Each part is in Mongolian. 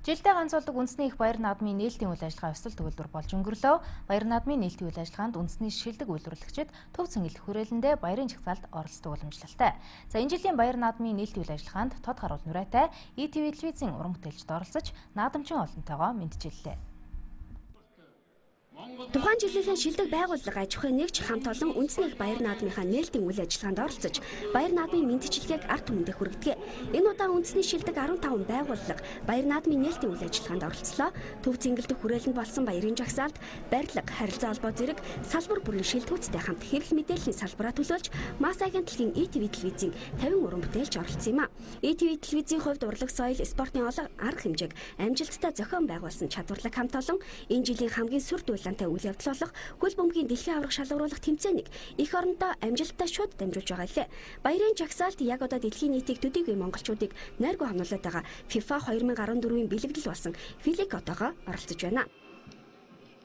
Жилдээ ганцуулдаг үндэсний их баяр наадмын нээлтийн үйл ажиллагаа ёслол төгөлдөр болж өнгөрлөө. Баяр наадмын нээлтийн үйл ажиллагаанд үндэсний шилдэг үйлдвэрлэгчид төв цэнгэлэх хүрээлэндээ баярын жагсаалд оролцдог уламжлалтай. За энэ жилийн баяр наадмын нээлтийн үйл ажиллагаанд тод харуул нурайтай ETV телевизийн уран бүтээлчд оролцож наадамчин олонтойгоо мэдчиллээ. Тухайн жилийн шилдэг байгууллага аж ахуйн нэгж хамт олон үндэсний их баяр наадмынхаа нээлтийн үйл ажиллагаанд оролцож баяр наадмын мэндчилгээг ард түмэндээ хүргэдэг. Энэ удаа үндэсний шилдэг 15 байгууллага баяр наадмын нээлтийн үйл ажиллагаанд оролцлоо. Төв цэнгэлдэх хүрээлэнд болсон баярын жагсаалд барилга, харилцаа холбоо зэрэг салбар бүрийн шилдэгчтэй хамт хэрэг мэдээллийн салбараа төлөөлж Мас агентлагийн ETV телевизийн 50 уран бүтээлч оролцсон юм а. ETV телевизийн хувьд урлаг, соёл, спортын олон арга хэмжээг амжилттай зохион байгуулсан чадварлаг хамт олон энэ жилийн хамгийн сүр дулаантай үйл явдал болох хөл бөмбөгийн дэлхийн аварга шалгаруулах тэмцээнийг эх орондоо амжилттай шууд дамжуулж байгаа лээ. Баярын жагсаалд яг одоо дэлхийн нийтийг төдийгүй монголчуудыг найргүй хонолоод байгаа FIFA 2014-ийн бэлэгдэл болсон Филик отоогоо оролцож байна.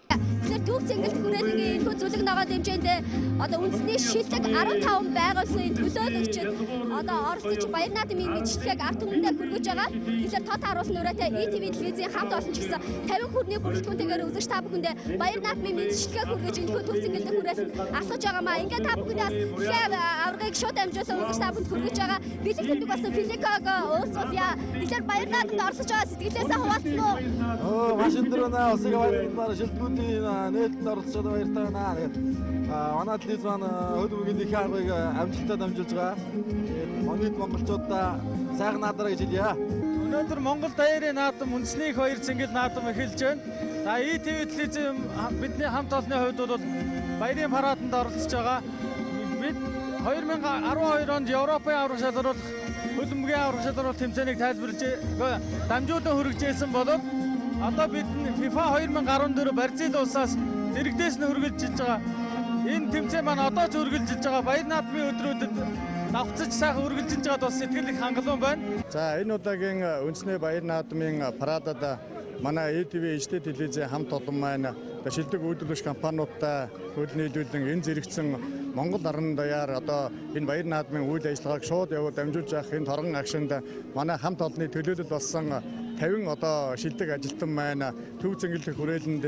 Тэгэхээр төв цэнгэлдэх хүрээлэнгийн энэхүү зүлэг ногоо дэмжээндээ одоо үндэсний шилдэг 15 байгууллагын төлөөлөгчид одоо оролцож баяр наадмын мэндчилгээг ард түмэндээ хүргэж байгаа. Тэгэхээр тод харуулсан нурайтай ETV телевизийн хамт олон ч гэсэн 50 хүрний бүрэлдэхүүнтэйгээр үзэж та бүхэндээ баяр наадмын мэндчилгээг хүргэж энэхүү төв цэнгэлдэх хүрээлэнд асууж байгаамаа. Ингээд та бүхэндээ дэлхийн аваргыг шууд амжуулан үзэж та бүхэнд хүргэж байгаа. Бэлэг тэмдэг болсон Филиког уулзуулъя. Тэгэхээр баяр наадманд оролцож байгаа сэтгэлээсээ хуваалцсан уу? Маш өндөр улсыг баярлалаа шилдэгүүд нээлтэнд оролцоод баяртай байна. Манай телевиз маань хөл бөмбөгийн дэлхийн аваргыг амжилттай дамжуулж байгаа. Монголд монголчуудаа сайхан наадараа гэж хэлье. Өнөөдөр Монгол даяарын наадам үндэсний их баяр цэнгэл наадам эхэлж байна. За ETV телевизийн бидний хамт олонны хувьд бол баярын параданд оролцож байгаа. Бид 2012 онд Европын аварга шалгаруулах хөл бөмбөгийн аварга шалгаруулах тэмцээнийг тайлбарлаж дамжуулан хүргэжсэн болов одоо бид FIFA 2014 Бразил улсаас зэрэгдээс нь хүргэлжилж байгаа. Энэ тэмцээн маань одоо ч хүргэлжилж байгаа. Баяр наадмын өдрүүдэд давхцаж сайхан хүргэлжилж байгаад бас сэтгэл их хангалуун байна. За энэ удаагийн үндэсний баяр наадмын парадад манай ETV HD телевизийн хамт олон маань шилдэг үйлдвэрлэгч компаниудтай хөл нийлүүлэн энэ зэрэгцэн Монгол орон даяар одоо энэ баяр наадмын үйл ажиллагааг шууд явуул дамжуулж явах энэ торгон агшинд манай хамт олонны төлөөлөл болсон 50 одоо шилдэг ажилтан маань төв цэнгэлдэх хүрээлэнд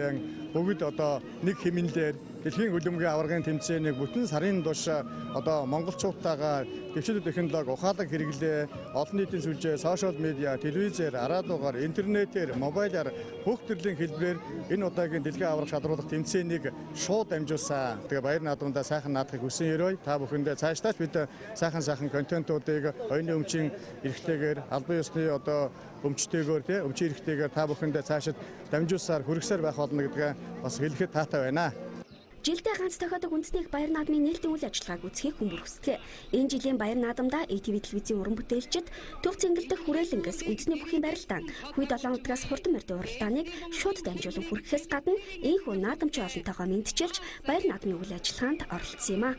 бүгд одоо нэг хэмнэлээр дэлхийн хөл бөмбөгийн аваргын тэмцээнийг бүтэн сарын турш одоо монголчуудтайгаа дэвшил технологи ухаалаг хэрэглээ, олон нийтийн сүлжээ, сошиал медиа, телевизээр, радиогоор, интернетээр, мобайлаар бүх төрлийн хэлбэрээр энэ удаагийн дэлхийн аварга шалгаруулах тэмцээнийг шууд дамжуулсан. Тэгээ баяр наадмандаа сайхан наадахыг хүсэн ерөөй та бүхэндээ цаашдаач бид сайхан контентуудыг оюуны өмчийн эрхтэйгээр, албан ёсны одоо өмчтэйгээр өмчийн эрхтэйгээр та бүхэндээ цаашид дамжуулсаар хүргэсээр байх болно гэдгээ бас хэлэхэд таатай байна. Жилдээ ганц тохиодог үндэсний баяр наадмын нээлтийн үйл ажиллагааг үзэхийг хүн бүр хүсдэг. Энэ жилийн баяр наадамдаа ETV телевизийн уран бүтээлчид төв цэнгэлдэх хүрээлэнгээс үндэсний бүхий барилдаан, хүй 7 удаагаас хурдан морьтой уралдааныг шууд дамжуулан хүргэхээс гадна энэхүү наадамчин олонтойгоо мэдчилж баяр наадмын үйл ажиллагаанд оролцсон юм а.